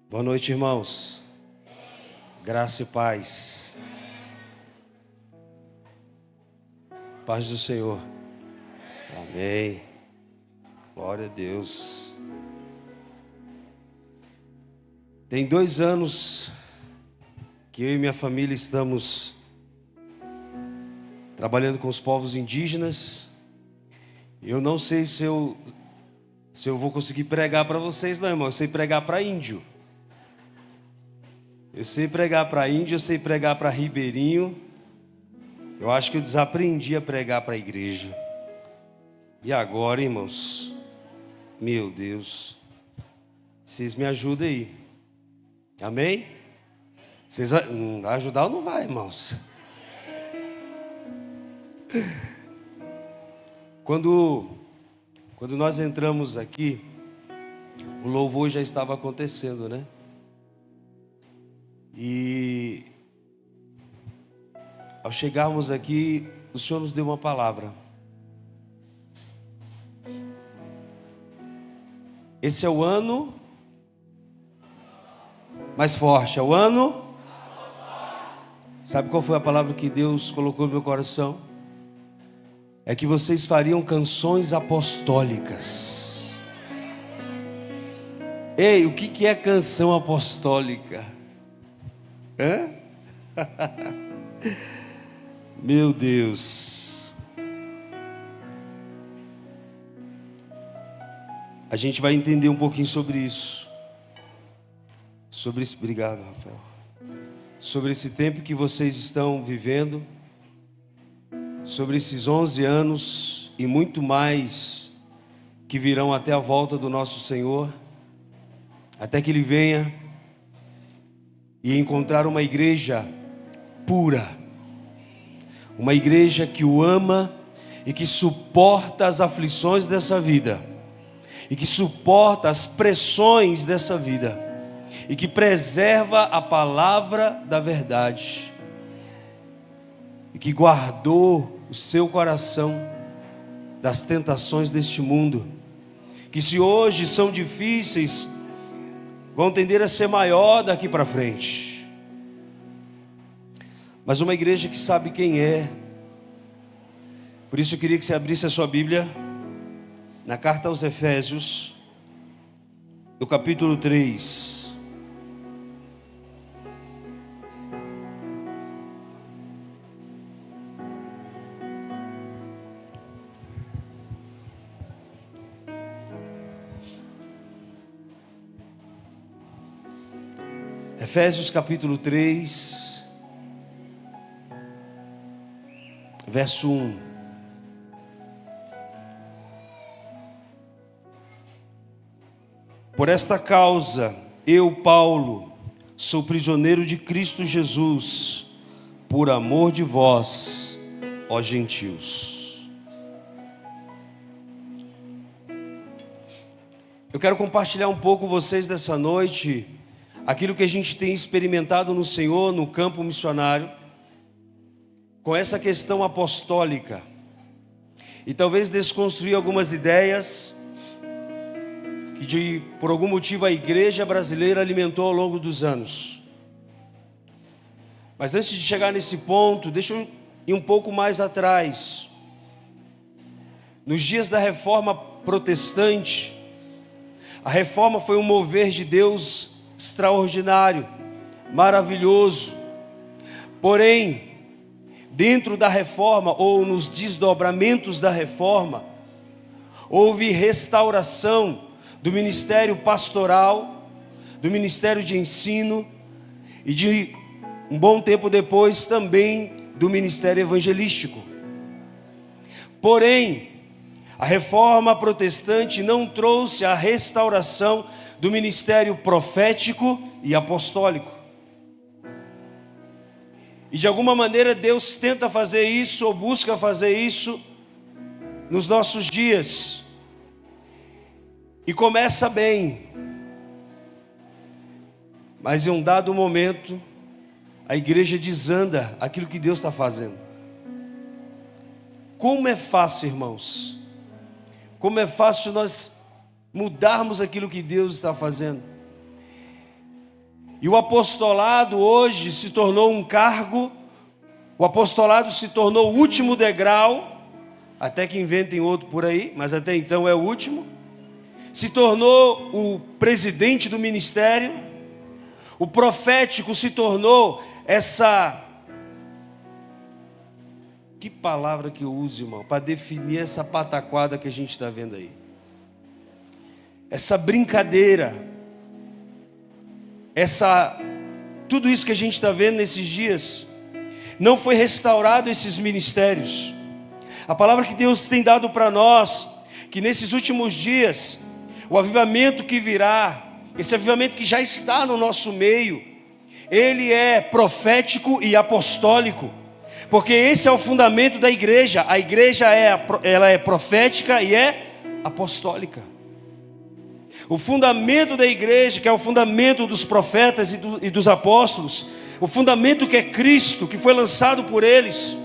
Boa noite, irmãos. Graça e paz. Paz do Senhor. Amém. Glória a Deus. Tem 2 anos que eu e minha família estamos trabalhando com os povos indígenas. Eu não sei se eu vou conseguir pregar para vocês, não, irmão. Eu sei pregar para índio. Eu sei pregar para índio, eu sei pregar para ribeirinho. Eu acho que eu desaprendi a pregar para a igreja. E agora, irmãos? Meu Deus. Vocês me ajudem aí. Amém? Vocês vão ajudar ou não vai, irmãos? Quando nós entramos aqui, o louvor já estava acontecendo, né? E ao chegarmos aqui, o Senhor nos deu uma palavra. Esse é o ano mais forte, é o ano. Sabe qual foi a palavra que Deus colocou no meu coração? É que vocês fariam canções apostólicas. Ei, o que é canção apostólica? Hã? Meu Deus. A gente vai entender um pouquinho sobre isso. Sobre esse... Obrigado, Rafael. Sobre esse tempo que vocês estão vivendo. Sobre esses 11 anos e muito mais que virão até a volta do nosso Senhor. Até que Ele venha e encontrar uma igreja pura, uma igreja que o ama e que suporta as aflições dessa vida, e que suporta as pressões dessa vida, e que preserva a palavra da verdade, e que guardou o seu coração das tentações deste mundo, que se hoje são difíceis, vão tender a ser maior daqui para frente. Mas uma igreja que sabe quem é. Por isso eu queria que você abrisse a sua Bíblia na carta aos Efésios, no capítulo 3. Efésios capítulo 3, verso 1. Por esta causa, eu, Paulo, sou prisioneiro de Cristo Jesus, por amor de vós, ó gentios. Eu quero compartilhar um pouco com vocês dessa noite aquilo que a gente tem experimentado no Senhor, no campo missionário, com essa questão apostólica, e talvez desconstruir algumas ideias que por algum motivo a igreja brasileira alimentou ao longo dos anos. Mas antes de chegar nesse ponto, deixa eu ir um pouco mais atrás. Nos dias da Reforma Protestante, a Reforma foi um mover de Deus extraordinário, maravilhoso. Porém, dentro da reforma ou nos desdobramentos da reforma, houve restauração do ministério pastoral, do ministério de ensino e de um bom tempo depois também do ministério evangelístico. Porém, a reforma protestante não trouxe a restauração do ministério profético e apostólico. E de alguma maneira Deus tenta fazer isso, ou busca fazer isso nos nossos dias. E começa bem. Mas em um dado momento, a igreja desanda aquilo que Deus está fazendo. Como é fácil, irmãos. Como é fácil nós mudarmos aquilo que Deus está fazendo. E o apostolado hoje se tornou um cargo, o apostolado se tornou o último degrau, até que inventem outro por aí, mas até então é o último. Se tornou o presidente do ministério, o profético se tornou essa... Que palavra que eu uso, irmão, para definir essa pataquada que a gente está vendo aí? Essa brincadeira, tudo isso que a gente está vendo nesses dias, não foi restaurado esses ministérios. A palavra que Deus tem dado para nós, que nesses últimos dias, o avivamento que virá, esse avivamento que já está no nosso meio, ele é profético e apostólico, porque esse é o fundamento da igreja. A igreja ela é profética e é apostólica. O fundamento da igreja, que é o fundamento dos profetas e dos apóstolos, o fundamento que é Cristo, que foi lançado por eles,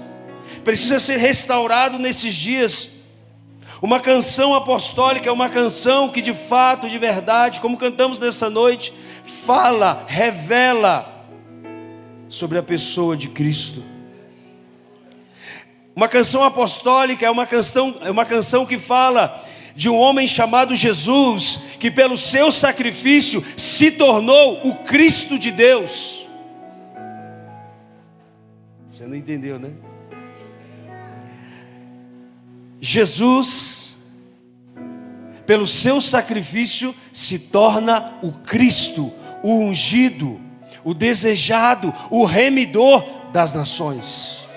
precisa ser restaurado nesses dias. Uma canção apostólica é uma canção que de fato, de verdade, como cantamos nessa noite, fala, revela sobre a pessoa de Cristo. Uma canção apostólica é uma canção que fala de um homem chamado Jesus, que pelo seu sacrifício se tornou o Cristo de Deus. Você não entendeu, né? Jesus, pelo seu sacrifício, se torna o Cristo, o ungido, o desejado, o remidor das nações.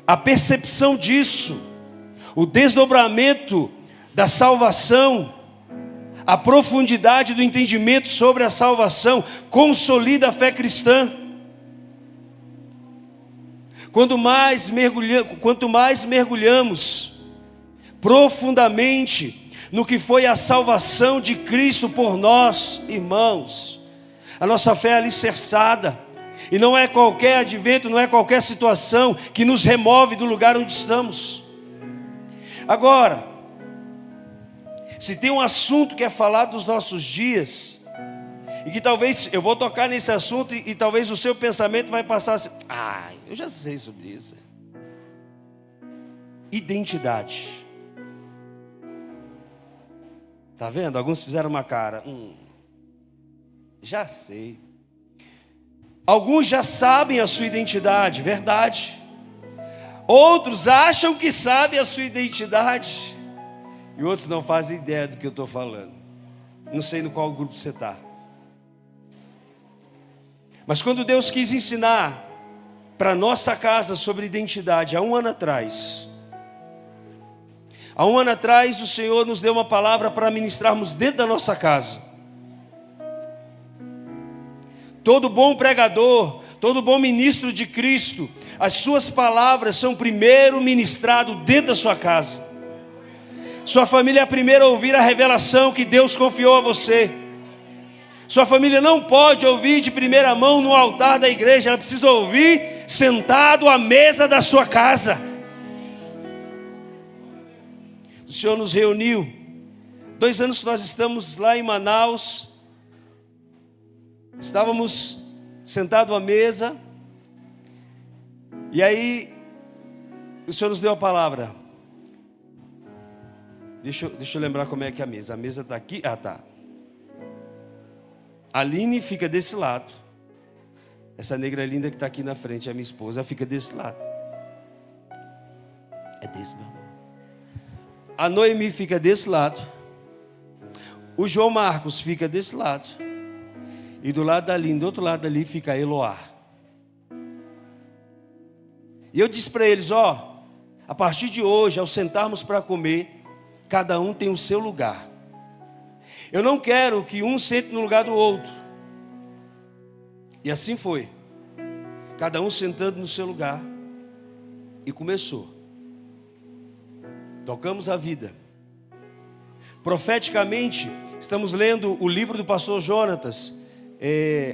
A percepção disso, o desdobramento da salvação, a profundidade do entendimento sobre a salvação, consolida a fé cristã. Quanto mais mergulhamos profundamente no que foi a salvação de Cristo por nós, irmãos, a nossa fé é alicerçada, e não é qualquer advento, não é qualquer situação que nos remove do lugar onde estamos. Agora, se tem um assunto que é falado dos nossos dias, e que talvez eu vou tocar nesse assunto e talvez o seu pensamento vai passar assim: eu já sei sobre isso. Identidade. Tá vendo? Alguns fizeram uma cara. Já sei. Alguns já sabem a sua identidade, verdade. Outros acham que sabem a sua identidade, e outros não fazem ideia do que eu estou falando. Não sei no qual grupo você está. Mas quando Deus quis ensinar para a nossa casa sobre identidade, há um ano atrás, o Senhor nos deu uma palavra para ministrarmos dentro da nossa casa. Todo bom pregador, todo bom ministro de Cristo, as suas palavras são primeiro ministrado dentro da sua casa. Sua família é a primeira a ouvir a revelação que Deus confiou a você. Sua família não pode ouvir de primeira mão no altar da igreja, ela precisa ouvir sentado à mesa da sua casa. O Senhor nos reuniu. 2 anos que nós estamos lá em Manaus. Estávamos sentados à mesa. E aí o Senhor nos deu a palavra. Deixa eu lembrar como é que é a mesa. A mesa está aqui. Tá. A Aline fica desse lado. Essa negra linda que está aqui na frente, a minha esposa, fica desse lado. É desse mesmo. A Noemi fica desse lado. O João Marcos fica desse lado. E do lado da Aline, do outro lado ali, fica a Eloá. E eu disse para eles: a partir de hoje, ao sentarmos para comer, cada um tem o seu lugar. Eu não quero que um sente no lugar do outro. E assim foi. Cada um sentando no seu lugar. E começou. Tocamos a vida. Profeticamente, estamos lendo o livro do pastor Jonatas,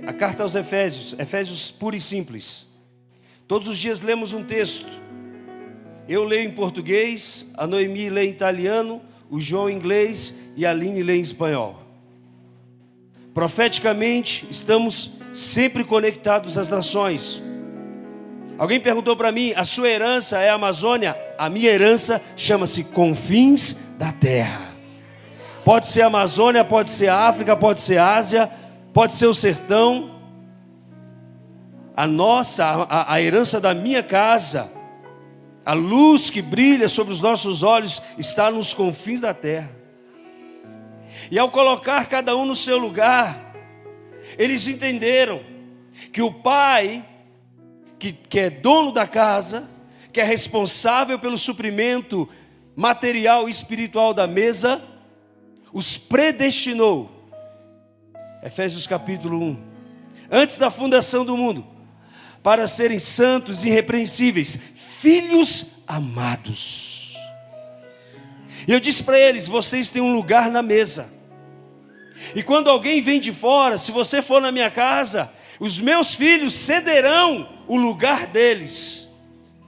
a carta aos Efésios, Efésios puro e simples. Todos os dias lemos um texto. Eu leio em português, a Noemi lê em italiano, o João em inglês e a Aline lê em espanhol. Profeticamente, estamos sempre conectados às nações. Alguém perguntou para mim, a sua herança é a Amazônia? A minha herança chama-se confins da terra. Pode ser a Amazônia, pode ser a África, pode ser a Ásia, pode ser o sertão. A herança da minha casa, a luz que brilha sobre os nossos olhos está nos confins da terra. E ao colocar cada um no seu lugar, eles entenderam que o pai, que é dono da casa, que é responsável pelo suprimento material e espiritual da mesa, os predestinou. Efésios capítulo 1. Antes da fundação do mundo, para serem santos e irrepreensíveis, filhos amados. E eu disse para eles, vocês têm um lugar na mesa. E quando alguém vem de fora, se você for na minha casa, os meus filhos cederão o lugar deles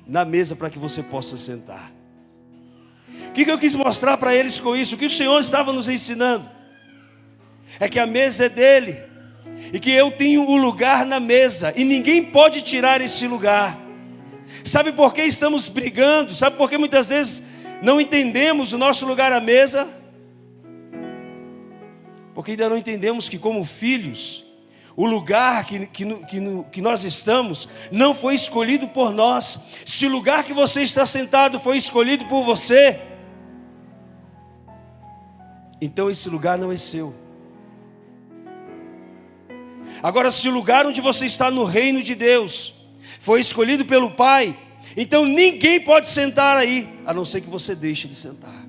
na mesa para que você possa sentar. O que eu quis mostrar para eles com isso? O que o Senhor estava nos ensinando? É que a mesa é dele. E que eu tenho o lugar na mesa. E ninguém pode tirar esse lugar. Sabe por que estamos brigando? Sabe por que muitas vezes não entendemos o nosso lugar à mesa? Porque ainda não entendemos que como filhos, o lugar que nós estamos não foi escolhido por nós. Se o lugar que você está sentado foi escolhido por você, então esse lugar não é seu. Agora, se o lugar onde você está no reino de Deus foi escolhido pelo Pai, então ninguém pode sentar aí, a não ser que você deixe de sentar.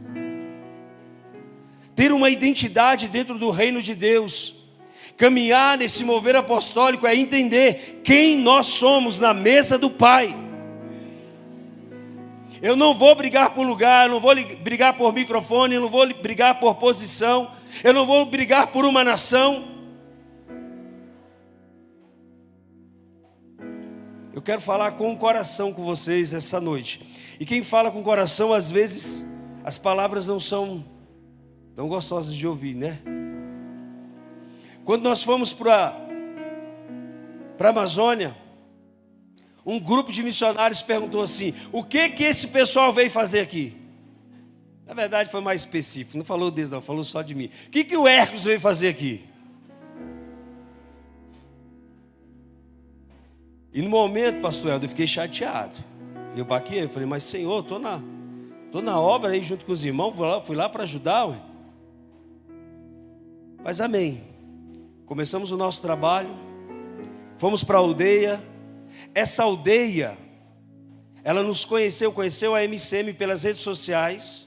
Ter uma identidade dentro do reino de Deus, caminhar nesse mover apostólico é entender quem nós somos na mesa do Pai. Eu não vou brigar por lugar, eu não vou brigar por microfone, eu não vou brigar por posição, eu não vou brigar por uma nação. Eu quero falar com o coração com vocês essa noite. E quem fala com o coração, às vezes, as palavras não são tão gostosas de ouvir, né? Quando nós fomos para a Amazônia, um grupo de missionários perguntou assim, o que esse pessoal veio fazer aqui? Na verdade foi mais específico, não falou deles não, falou só de mim. O que o Hércules veio fazer aqui? E no momento, pastor Helder, eu fiquei chateado. Eu baquei, eu falei, mas Senhor, estou na obra aí junto com os irmãos, fui lá para ajudar, ué. Mas amém. Começamos o nosso trabalho, fomos para a aldeia. Essa aldeia, ela nos conheceu a MCM pelas redes sociais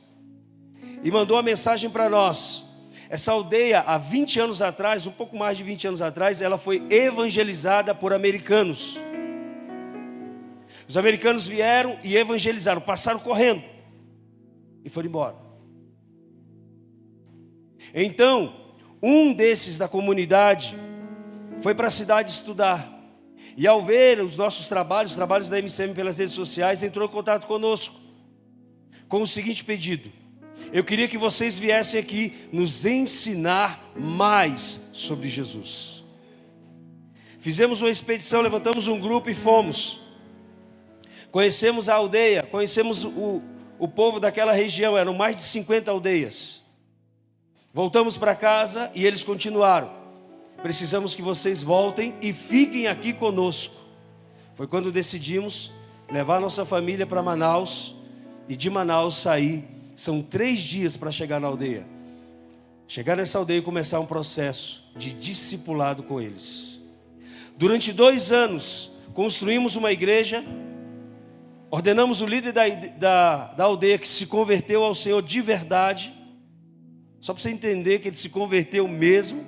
e mandou uma mensagem para nós. Essa aldeia, há 20 anos atrás, um pouco mais de 20 anos atrás, ela foi evangelizada por americanos. Os americanos vieram e evangelizaram, passaram correndo e foram embora. Então, um desses da comunidade foi para a cidade estudar. E ao ver os nossos trabalhos, os trabalhos da MCM pelas redes sociais, entrou em contato conosco com o seguinte pedido: eu queria que vocês viessem aqui nos ensinar mais sobre Jesus. Fizemos uma expedição, levantamos um grupo e fomos. Conhecemos a aldeia, conhecemos o povo daquela região, eram mais de 50 aldeias. Voltamos para casa e eles continuaram. Precisamos que vocês voltem e fiquem aqui conosco. Foi quando decidimos levar nossa família para Manaus e de Manaus sair. São 3 dias para chegar na aldeia. Chegar nessa aldeia e começar um processo de discipulado com eles. Durante 2 anos, construímos uma igreja. Ordenamos o líder da aldeia que se converteu ao Senhor de verdade. Só para você entender que ele se converteu mesmo.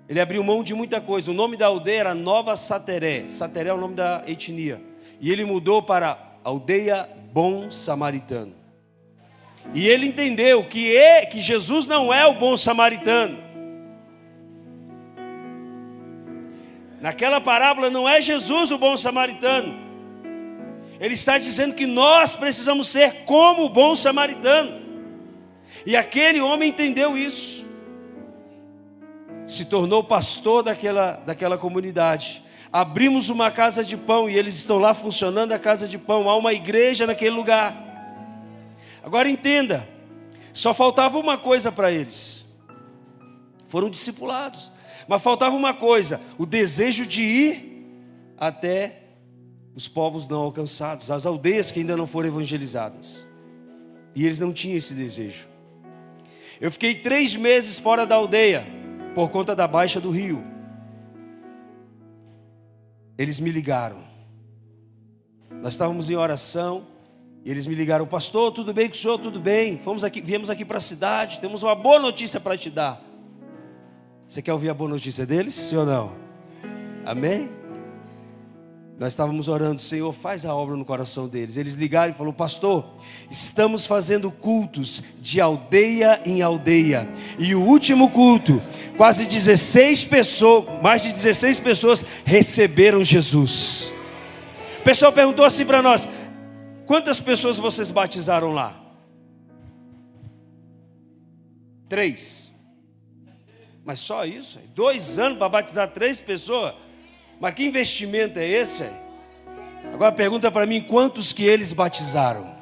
Ele abriu mão de muita coisa. O nome da aldeia era Nova Sateré. Sateré é o nome da etnia. E ele mudou para Aldeia Bom Samaritano. E ele entendeu que Jesus não é o bom samaritano. Naquela parábola não é Jesus o bom samaritano. Ele está dizendo que nós precisamos ser como o bom samaritano. E aquele homem entendeu isso. se tornou pastor daquela comunidade. Abrimos uma casa de pão e eles estão lá funcionando a casa de pão. Há uma igreja naquele lugar. Agora entenda, só faltava uma coisa para eles. Foram discipulados, mas faltava uma coisa: o desejo de ir até os povos não alcançados, as aldeias que ainda não foram evangelizadas. E eles não tinham esse desejo. Eu fiquei 3 meses fora da aldeia, por conta da baixa do rio. Eles me ligaram. Nós estávamos em oração, e eles me ligaram: pastor, tudo bem com o senhor? Tudo bem, viemos aqui para a cidade, temos uma boa notícia para te dar. Você quer ouvir a boa notícia deles, sim ou não? Amém? Nós estávamos orando: Senhor, faz a obra no coração deles. Eles ligaram e falaram: pastor, estamos fazendo cultos de aldeia em aldeia. E o último culto, quase 16 pessoas, mais de 16 pessoas receberam Jesus. O pessoal perguntou assim para nós: quantas pessoas vocês batizaram lá? 3. Mas só isso? 2 anos para batizar 3 pessoas? Mas que investimento é esse? Agora pergunta para mim, quantos que eles batizaram?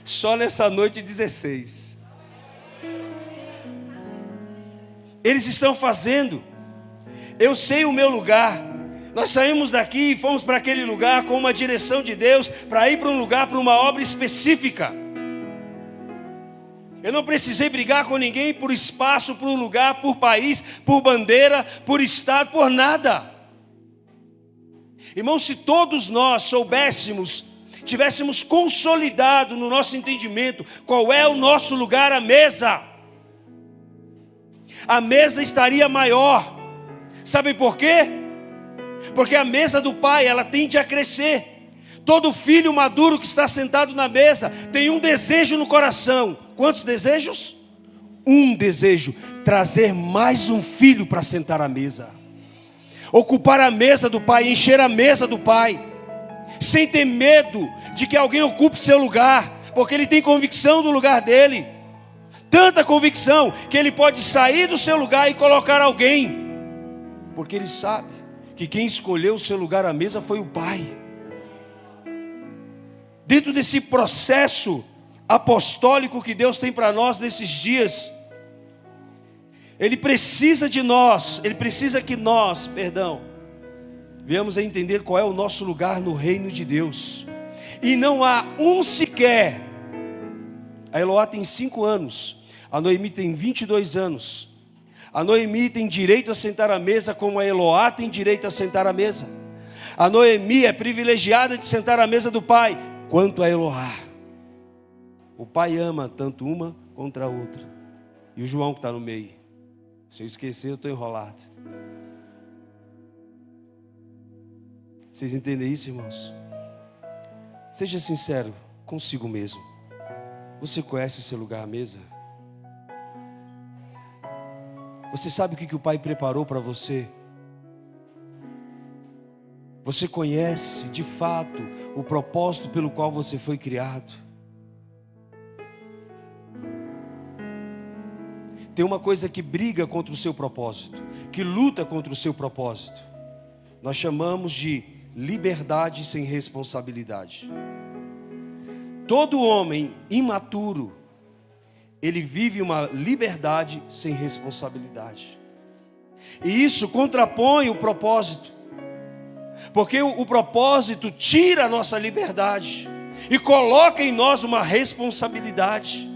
Só nessa noite 16. Eles estão fazendo. Eu sei o meu lugar. Nós saímos daqui e fomos para aquele lugar com uma direção de Deus, para ir para um lugar, para uma obra específica. Eu não precisei brigar com ninguém por espaço, por lugar, por país, por bandeira, por estado, por nada. Irmãos, se todos nós soubéssemos, tivéssemos consolidado no nosso entendimento qual é o nosso lugar à mesa, a mesa estaria maior. Sabem por quê? Porque a mesa do Pai, ela tende a crescer. Todo filho maduro que está sentado na mesa tem um desejo no coração. Quantos desejos? Um desejo: trazer mais um filho para sentar à mesa, ocupar a mesa do Pai, encher a mesa do Pai, sem ter medo de que alguém ocupe seu lugar, porque ele tem convicção do lugar dele, tanta convicção que ele pode sair do seu lugar e colocar alguém, porque ele sabe que quem escolheu o seu lugar à mesa foi o Pai. Dentro desse processo apostólico que Deus tem para nós nesses dias, Ele precisa de nós, Ele precisa que nós, venhamos a entender qual é o nosso lugar no reino de Deus. E não há um sequer. A Eloá tem 5 anos, a Noemi tem 22 anos. A Noemi tem direito a sentar à mesa como a Eloá tem direito a sentar à mesa. A Noemi é privilegiada de sentar à mesa do Pai, quanto a Eloá. O Pai ama tanto uma contra a outra. E o João que está no meio. Se eu esquecer, eu estou enrolado. Vocês entendem isso, irmãos? Seja sincero consigo mesmo. Você conhece o seu lugar à mesa? Você sabe o que o Pai preparou para você? Você conhece de fato o propósito pelo qual você foi criado? Tem uma coisa que briga contra o seu propósito, que luta contra o seu propósito. Nós chamamos de liberdade sem responsabilidade. Todo homem imaturo, ele vive uma liberdade sem responsabilidade. E isso contrapõe o propósito. Porque o propósito tira a nossa liberdade e coloca em nós uma responsabilidade.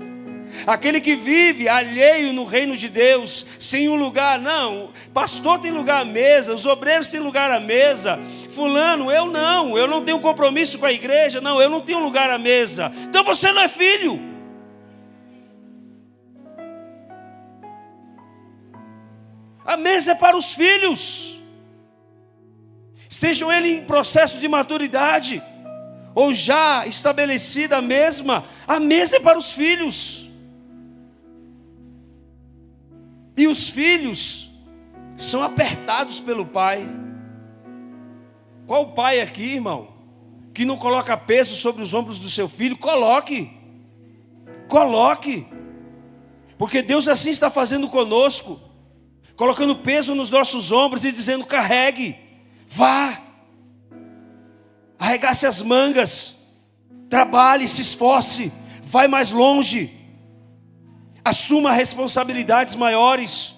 Aquele que vive alheio no reino de Deus, sem um lugar, não, pastor tem lugar à mesa, os obreiros têm lugar à mesa, fulano, eu não tenho compromisso com a igreja, não, eu não tenho lugar à mesa. Então você não é filho. A mesa é para os filhos. Estejam eles em processo de maturidade, ou já estabelecida a mesa é para os filhos. E os filhos são apertados pelo pai. Qual pai aqui, irmão, que não coloca peso sobre os ombros do seu filho? Coloque. Porque Deus assim está fazendo conosco, colocando peso nos nossos ombros e dizendo: carregue, vá, arregace as mangas, trabalhe, se esforce, vai mais longe, assuma responsabilidades maiores.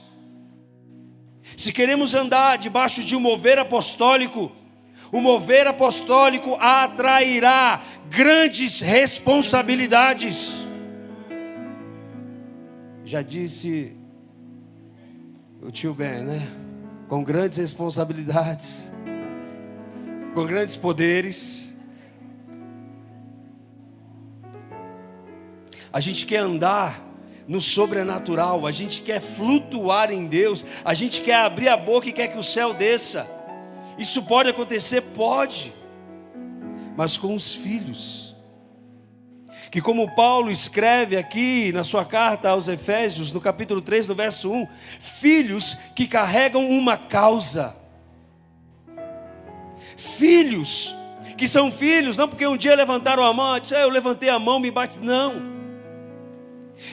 Se queremos andar debaixo de um mover apostólico, o mover apostólico atrairá grandes responsabilidades. Já disse o tio Ben, né? Com grandes responsabilidades, com grandes poderes. A gente quer andar no sobrenatural, a gente quer flutuar em Deus, a gente quer abrir a boca e quer que o céu desça. Isso pode acontecer? Pode, mas com os filhos, que como Paulo escreve aqui na sua carta aos Efésios, no capítulo 3, no verso 1, filhos que carregam uma causa, filhos que são filhos, não porque um dia levantaram a mão, disse, eu levantei a mão, me bate, não.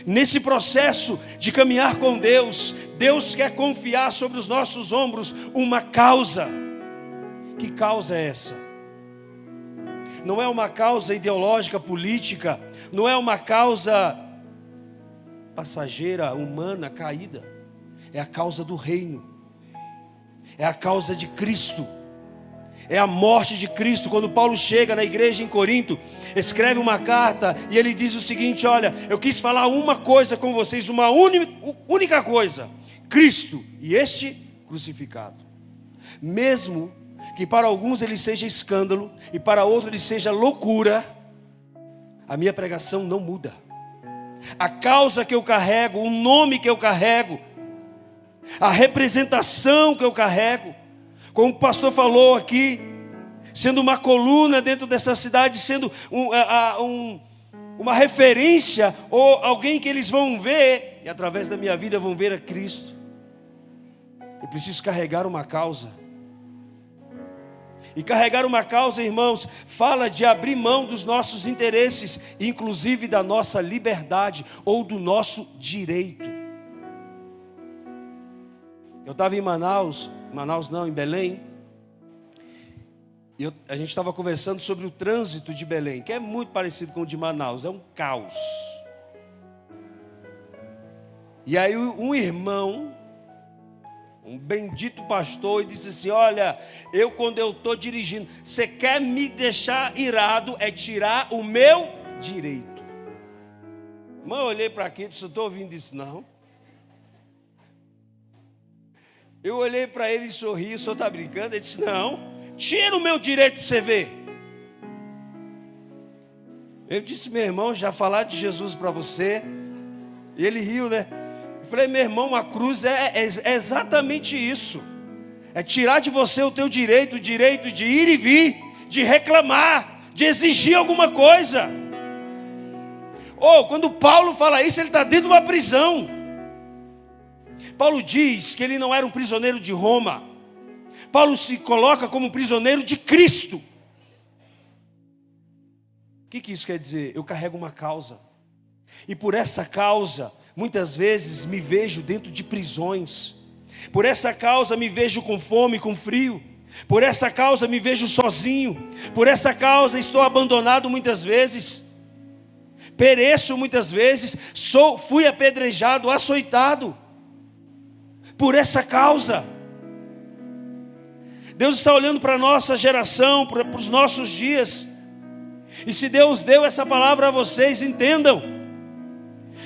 Nesse processo de caminhar com Deus, Deus quer confiar sobre os nossos ombros uma causa. Que causa é essa? Não é uma causa ideológica, política, não é uma causa passageira, humana, caída. É a causa do reino, é a causa de Cristo, é a morte de Cristo. Quando Paulo chega na igreja em Corinto, escreve uma carta e ele diz o seguinte: olha, eu quis falar uma coisa com vocês, uma única coisa, Cristo e este crucificado. Mesmo que para alguns ele seja escândalo e para outros ele seja loucura, a minha pregação não muda. A causa que eu carrego, o nome que eu carrego, a representação que eu carrego, como o pastor falou aqui, sendo uma coluna dentro dessa cidade, sendo uma referência, ou alguém que eles vão ver, e através da minha vida vão ver a Cristo. Eu preciso carregar uma causa. E carregar uma causa, irmãos, fala de abrir mão dos nossos interesses, inclusive da nossa liberdade ou do nosso direito. Eu estava em em Belém, e a gente estava conversando sobre o trânsito de Belém, que é muito parecido com o de Manaus, é um caos. E aí um irmão, um bendito pastor, disse assim: olha, quando eu estou dirigindo, você quer me deixar irado, é tirar o meu direito. Mas eu olhei para aqui e disse: eu estou ouvindo isso não. Eu olhei para ele e sorri: o senhor está brincando? Ele disse: não, tira o meu direito para você ver. Eu disse: meu irmão, já falar de Jesus para você? E ele riu, né? Eu falei: meu irmão, a cruz é exatamente isso. É tirar de você o teu direito, o direito de ir e vir, de reclamar, de exigir alguma coisa. Quando Paulo fala isso, ele está dentro de uma prisão. Paulo diz que ele não era um prisioneiro de Roma. Paulo se coloca como prisioneiro de Cristo. O que isso quer dizer? Eu carrego uma causa. E por essa causa, muitas vezes me vejo dentro de prisões. Por essa causa me vejo com fome, com frio. Por essa causa me vejo sozinho. Por essa causa estou abandonado muitas vezes. Pereço muitas vezes. Fui apedrejado, açoitado. Por essa causa. Deus está olhando para a nossa geração, para os nossos dias. E se Deus deu essa palavra a vocês, entendam.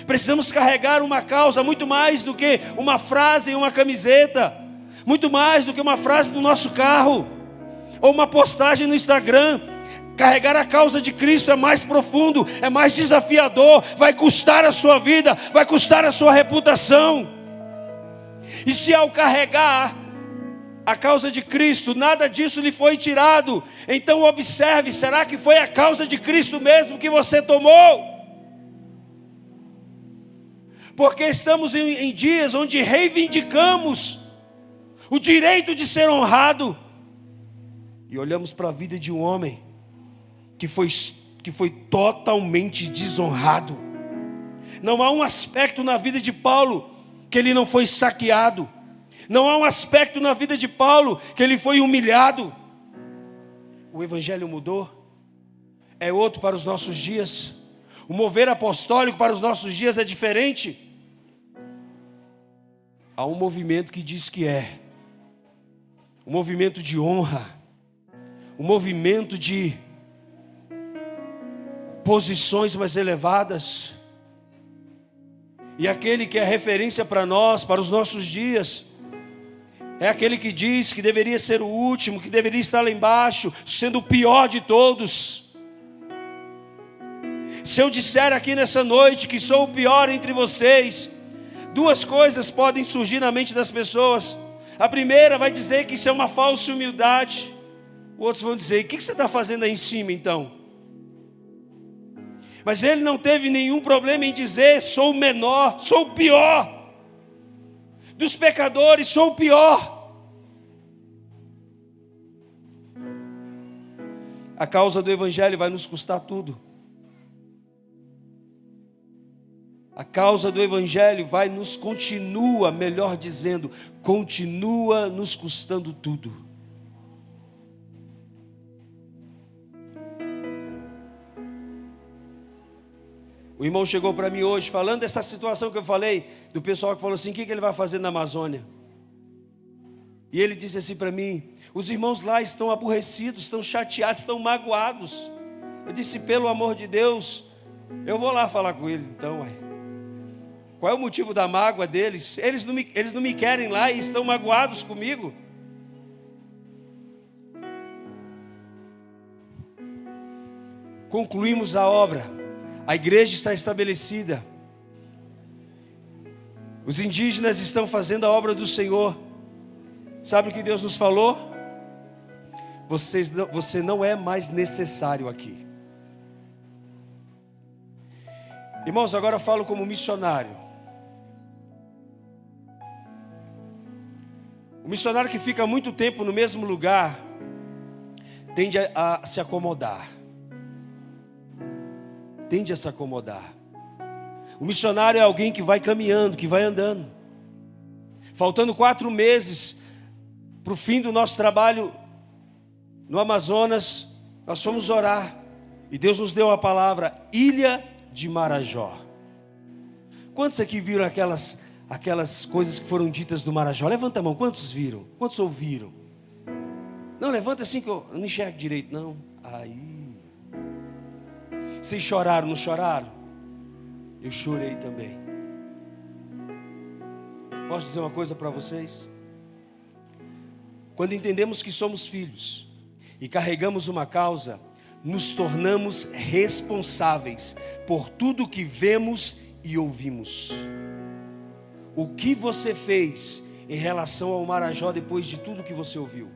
Precisamos carregar uma causa muito mais do que uma frase em uma camiseta. Muito mais do que uma frase no nosso carro. Ou uma postagem no Instagram. Carregar a causa de Cristo é mais profundo, é mais desafiador. Vai custar a sua vida, vai custar a sua reputação. E se ao carregar a causa de Cristo, nada disso lhe foi tirado, então observe, será que foi a causa de Cristo mesmo que você tomou? Porque estamos em dias onde reivindicamos o direito de ser honrado, e olhamos para a vida de um homem que foi totalmente desonrado, Não há um aspecto na vida de Paulo que ele não foi saqueado. Não há um aspecto na vida de Paulo que ele foi humilhado. O evangelho mudou. É outro para os nossos dias. O mover apostólico para os nossos dias é diferente. Há um movimento que diz que é um movimento de honra, um movimento de posições mais elevadas. E aquele que é referência para nós, para os nossos dias, é aquele que diz que deveria ser o último, que deveria estar lá embaixo, sendo o pior de todos. Se eu disser aqui nessa noite que sou o pior entre vocês, duas coisas podem surgir na mente das pessoas. A primeira vai dizer que isso é uma falsa humildade. Outros vão dizer: o que você está fazendo aí em cima então? Mas ele não teve nenhum problema em dizer: sou o menor, sou o pior. Dos pecadores, sou o pior. A causa do evangelho vai nos custar tudo. A causa do evangelho continua nos custando tudo. O irmão chegou para mim hoje, falando dessa situação que eu falei, do pessoal que falou assim: o que ele vai fazer na Amazônia? E ele disse assim para mim: os irmãos lá estão aborrecidos, estão chateados, estão magoados. Eu disse: pelo amor de Deus, eu vou lá falar com eles então, ué. Qual é o motivo da mágoa deles? Eles não me querem lá e estão magoados comigo. Concluímos a obra. A igreja está estabelecida. Os indígenas estão fazendo a obra do Senhor. Sabe o que Deus nos falou? Você não é mais necessário aqui. Irmãos, agora eu falo como missionário. O missionário que fica muito tempo no mesmo lugar tende a se acomodar. Tende a se acomodar. O missionário é alguém que vai caminhando, que vai andando. Faltando 4 meses para o fim do nosso trabalho no Amazonas, nós fomos orar. E Deus nos deu a palavra Ilha de Marajó. Quantos aqui viram aquelas coisas que foram ditas do Marajó? Levanta a mão, quantos viram? Quantos ouviram? Não, levanta assim que eu não enxergo direito, não. Aí. Vocês choraram, não choraram? Eu chorei também. Posso dizer uma coisa para vocês? Quando entendemos que somos filhos e carregamos uma causa, nos tornamos responsáveis por tudo que vemos e ouvimos. O que você fez em relação ao Marajó depois de tudo que você ouviu?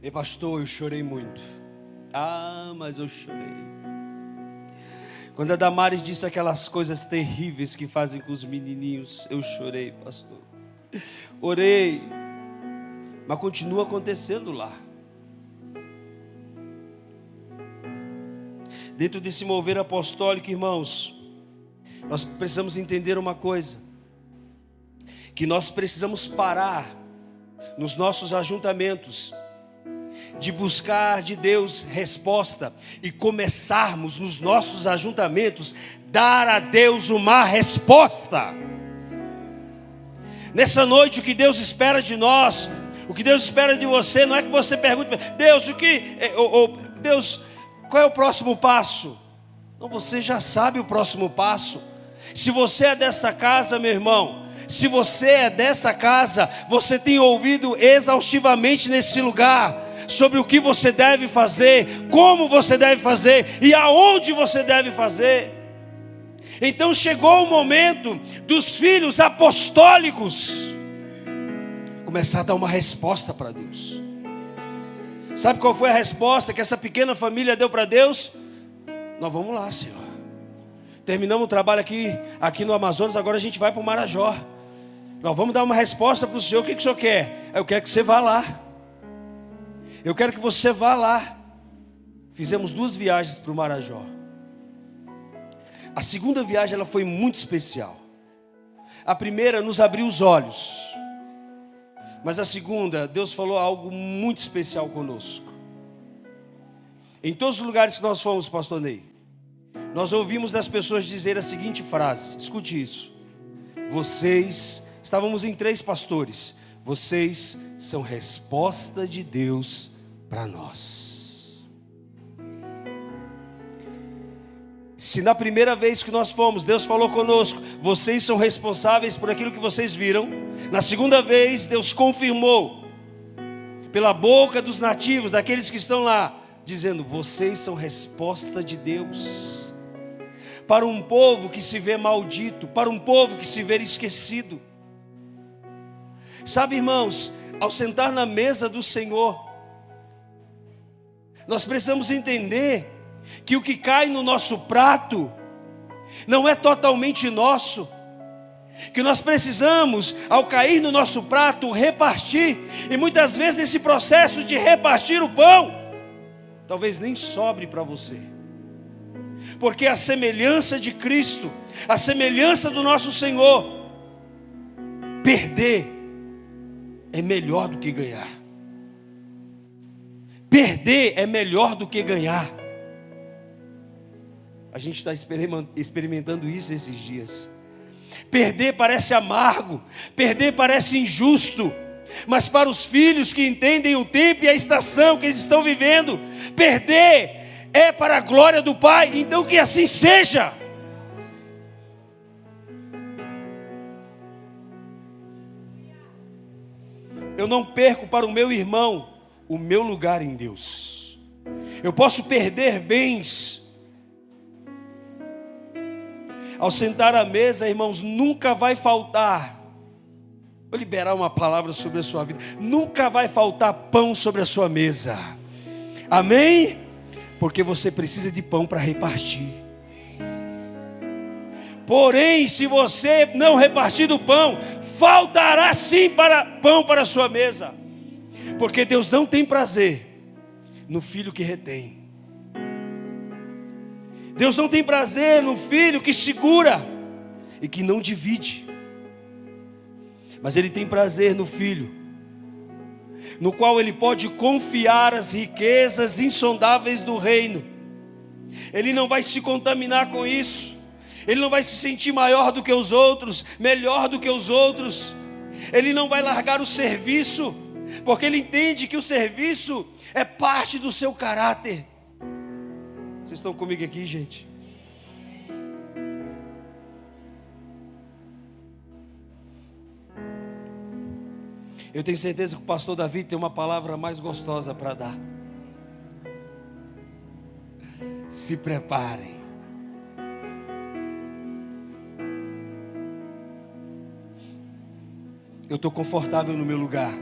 E pastor, eu chorei muito. Ah, mas eu chorei. Quando a Damares disse aquelas coisas terríveis que fazem com os menininhos, eu chorei, pastor. Orei, mas continua acontecendo lá. Dentro desse mover apostólico, irmãos, nós precisamos entender uma coisa: que nós precisamos parar nos nossos ajuntamentos de buscar de Deus resposta e começarmos nos nossos ajuntamentos dar a Deus uma resposta. Nessa noite, o que Deus espera de nós, o que Deus espera de você, não é que você pergunte: Deus, Deus, qual é o próximo passo? Não, você já sabe o próximo passo. Se você é dessa casa, meu irmão, se você é dessa casa, você tem ouvido exaustivamente nesse lugar sobre o que você deve fazer, como você deve fazer e aonde você deve fazer. Então chegou o momento dos filhos apostólicos começar a dar uma resposta para Deus. Sabe qual foi a resposta que essa pequena família deu para Deus? Nós vamos lá, Senhor. Terminamos o trabalho aqui no Amazonas, agora a gente vai para o Marajó. Nós vamos dar uma resposta para o Senhor. O que o Senhor quer? Eu quero que você vá lá. Eu quero que você vá lá. Fizemos 2 viagens para o Marajó. A segunda viagem ela foi muito especial. A primeira nos abriu os olhos. Mas a segunda, Deus falou algo muito especial conosco. Em todos os lugares que nós fomos, pastor Ney, nós ouvimos das pessoas dizer a seguinte frase, escute isso. Estávamos em 3 pastores, vocês são resposta de Deus para nós. Se na primeira vez que nós fomos, Deus falou conosco, vocês são responsáveis por aquilo que vocês viram. Na segunda vez, Deus confirmou, pela boca dos nativos, daqueles que estão lá, dizendo, vocês são resposta de Deus. Para um povo que se vê maldito, para um povo que se vê esquecido. Sabe, irmãos, ao sentar na mesa do Senhor, nós precisamos entender que o que cai no nosso prato não é totalmente nosso, que nós precisamos, ao cair no nosso prato, repartir, e muitas vezes nesse processo de repartir o pão, talvez nem sobre para você, porque a semelhança de Cristo, a semelhança do nosso Senhor, perder é melhor do que ganhar. Perder é melhor do que ganhar. A gente está experimentando isso esses dias. Perder parece amargo, perder parece injusto, mas para os filhos que entendem o tempo e a estação que eles estão vivendo, perder é para a glória do Pai, então que assim seja. Eu não perco para o meu irmão o meu lugar em Deus. Eu posso perder bens. Ao sentar à mesa, irmãos, nunca vai faltar. Vou liberar uma palavra sobre a sua vida. Nunca vai faltar pão sobre a sua mesa. Amém? Porque você precisa de pão para repartir. Porém, se você não repartir do pão, faltará sim pão para a sua mesa. Porque Deus não tem prazer no filho que retém. Deus não tem prazer no filho que segura e que não divide. Mas Ele tem prazer no filho, no qual ele pode confiar as riquezas insondáveis do reino. Ele não vai se contaminar com isso. Ele não vai se sentir maior do que os outros, melhor do que os outros. Ele não vai largar o serviço, porque ele entende que o serviço é parte do seu caráter. Vocês estão comigo aqui, gente? Eu tenho certeza que o pastor Davi tem uma palavra mais gostosa para dar. Se preparem. Eu estou confortável no meu lugar.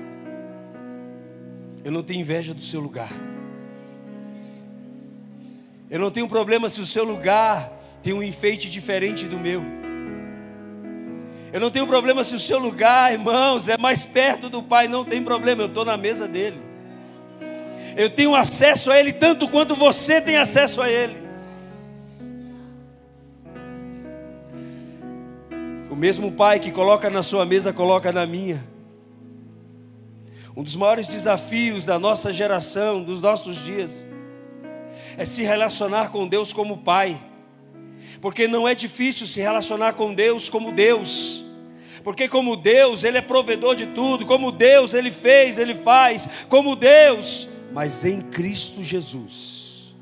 Eu não tenho inveja do seu lugar. Eu não tenho problema se o seu lugar tem um enfeite diferente do meu. Eu não tenho problema se o seu lugar, irmãos, é mais perto do Pai. Não tem problema, eu estou na mesa dele. Eu tenho acesso a Ele tanto quanto você tem acesso a Ele. O mesmo Pai que coloca na sua mesa, coloca na minha. Um dos maiores desafios da nossa geração, dos nossos dias, é se relacionar com Deus como Pai. Porque não é difícil se relacionar com Deus como Deus. Porque como Deus, Ele é provedor de tudo. Como Deus, Ele fez, Ele faz. Como Deus, mas em Cristo Jesus,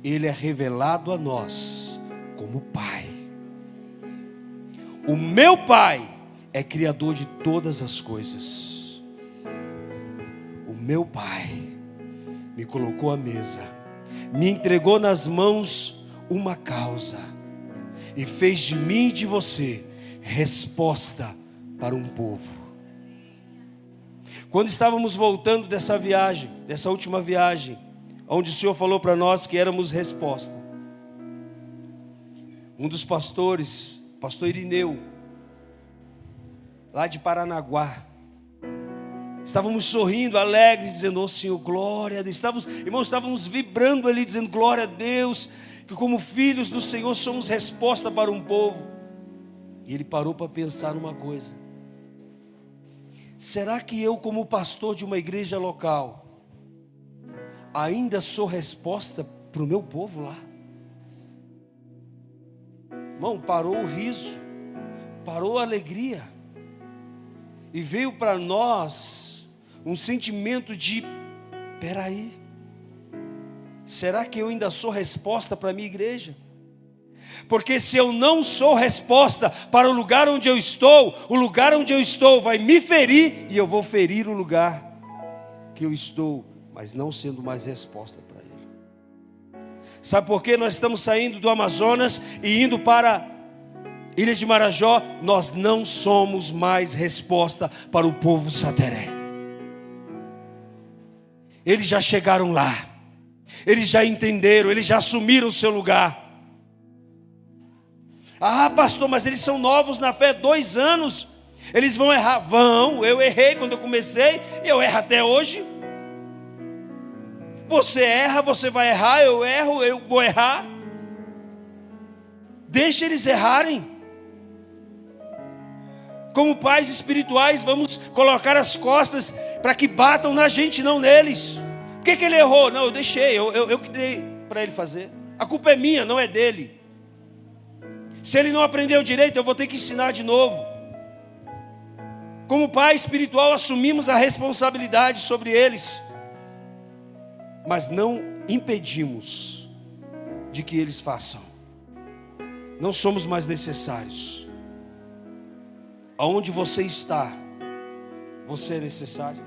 Ele é revelado a nós como Pai. O meu Pai é criador de todas as coisas. O meu Pai me colocou à mesa, me entregou nas mãos uma causa e fez de mim e de você resposta para um povo. Quando estávamos voltando dessa viagem, dessa última viagem, onde o Senhor falou para nós que éramos resposta, um dos pastores, pastor Irineu, lá de Paranaguá, Estávamos sorrindo, alegres, dizendo: "Oh Senhor, glória a Deus". Estávamos vibrando ali, dizendo: "Glória a Deus", que como filhos do Senhor somos resposta para um povo. E ele parou para pensar numa coisa: será que eu, como pastor de uma igreja local, ainda sou resposta para o meu povo lá? Irmão, parou o riso, parou a alegria, e veio para nós um sentimento de: peraí, será que eu ainda sou resposta para a minha igreja? Porque se eu não sou resposta para o lugar onde eu estou, o lugar onde eu estou vai me ferir, e eu vou ferir o lugar que eu estou, mas não sendo mais resposta para ele. Sabe por que nós estamos saindo do Amazonas e indo para Ilha de Marajó? Nós não somos mais resposta para o povo Sateré. Eles já chegaram lá, eles já entenderam, eles já assumiram o seu lugar. Ah, pastor, mas eles são novos na fé, 2 anos, eles vão errar. Vão, eu errei quando eu comecei, eu erro até hoje. Você erra, você vai errar, eu erro, eu vou errar. Deixa eles errarem. Como pais espirituais, vamos colocar as costas para que batam na gente, não neles. Por que ele errou? Não, eu deixei, eu que dei para ele fazer. A culpa é minha, não é dele. Se ele não aprendeu direito, eu vou ter que ensinar de novo. Como pai espiritual, assumimos a responsabilidade sobre eles, mas não impedimos de que eles façam. Não somos mais necessários. Aonde você está, você é necessário?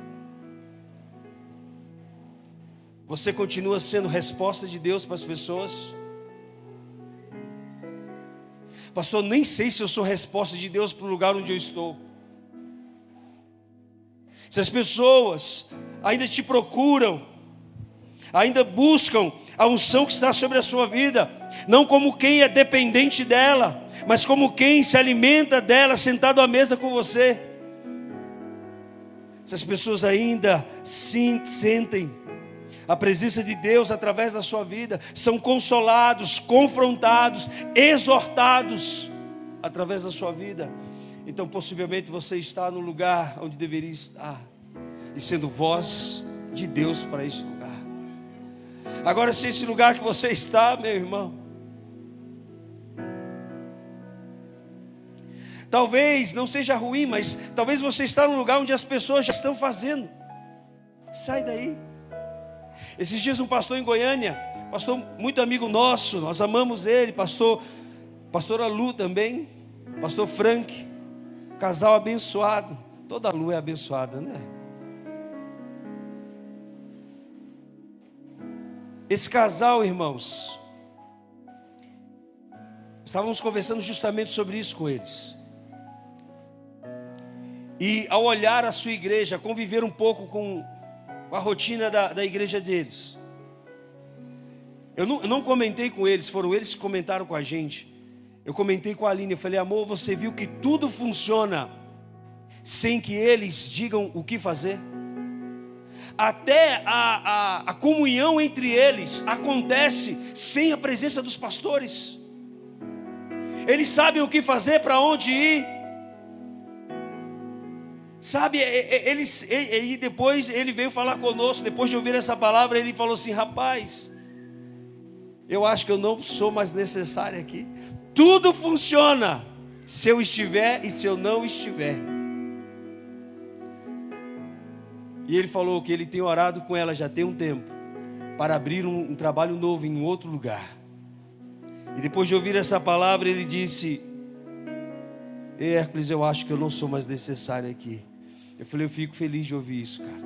Você continua sendo resposta de Deus para as pessoas? Pastor, nem sei se eu sou resposta de Deus para o lugar onde eu estou. Se as pessoas ainda te procuram, ainda buscam a unção que está sobre a sua vida, não como quem é dependente dela, mas como quem se alimenta dela, sentado à mesa com você. Se as pessoas ainda sentem a presença de Deus através da sua vida, são consolados, confrontados, exortados através da sua vida, então possivelmente você está no lugar onde deveria estar, e sendo voz de Deus para esse lugar. Agora, se esse lugar que você está, meu irmão, talvez não seja ruim, mas talvez você está num lugar onde as pessoas já estão fazendo, sai daí. Esses dias um pastor em Goiânia, pastor muito amigo nosso, nós amamos ele, pastora Lu também, pastor Frank, casal abençoado. Toda Lu é abençoada, né? Esse casal, irmãos, estávamos conversando justamente sobre isso com eles. E ao olhar a sua igreja, conviver um pouco com a rotina da igreja deles, eu não comentei com eles, foram eles que comentaram com a gente. Eu comentei com a Aline, eu falei: amor, você viu que tudo funciona sem que eles digam o que fazer? Até a comunhão entre eles acontece sem a presença dos pastores. Eles sabem o que fazer, para onde ir. Sabe, e depois ele veio falar conosco, depois de ouvir essa palavra, ele falou assim: rapaz, eu acho que eu não sou mais necessário aqui. Tudo funciona se eu estiver e se eu não estiver. E ele falou que ele tem orado com ela já tem um tempo, para abrir um trabalho novo em outro lugar. E depois de ouvir essa palavra, ele disse: Hércules, eu acho que eu não sou mais necessário aqui. Eu falei: eu fico feliz de ouvir isso, cara.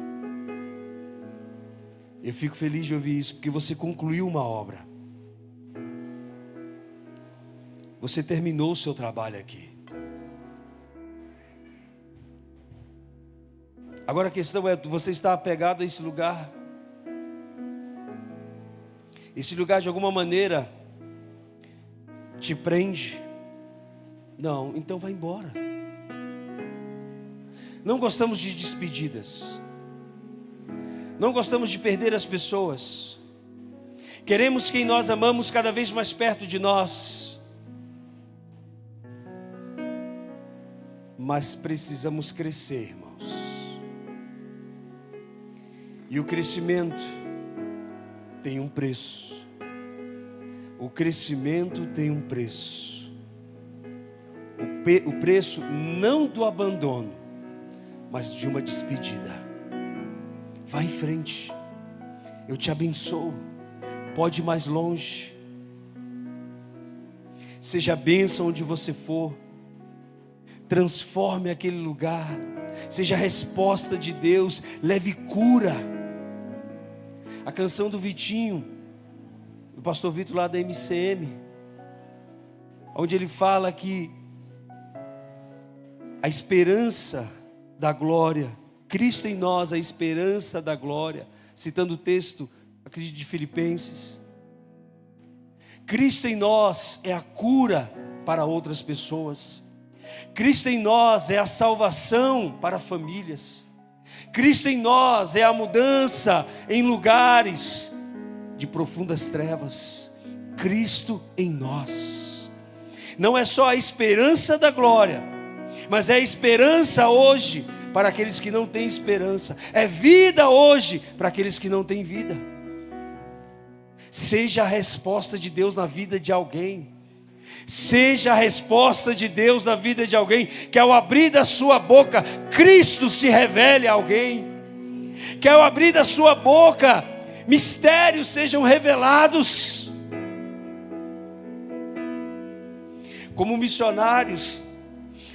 Eu fico feliz de ouvir isso, porque você concluiu uma obra. Você terminou o seu trabalho aqui. Agora a questão é: você está apegado a esse lugar? Esse lugar de alguma maneira te prende? Não, então vai embora. Não gostamos de despedidas. Não gostamos de perder as pessoas. Queremos quem nós amamos cada vez mais perto de nós. Mas precisamos crescer, irmãos. E o crescimento tem um preço. O crescimento tem um preço. O preço não do abandono, mas de uma despedida. Vá em frente. Eu te abençoo. Pode ir mais longe. Seja bênção onde você for. Transforme aquele lugar. Seja a resposta de Deus. Leve cura. A canção do Vitinho, do pastor Vitor lá da MCM, onde ele fala que a esperança da glória, Cristo em nós, a esperança da glória, citando o texto, acredito, de Filipenses. Cristo em nós é a cura para outras pessoas. Cristo em nós é a salvação para famílias. Cristo em nós é a mudança em lugares de profundas trevas. Cristo em nós não é só a esperança da glória, mas é a esperança hoje para aqueles que não têm esperança. É vida hoje para aqueles que não têm vida. Seja a resposta de Deus na vida de alguém. Seja a resposta de Deus na vida de alguém, que ao abrir da sua boca, Cristo se revele a alguém. Que ao abrir da sua boca, mistérios sejam revelados. Como missionários,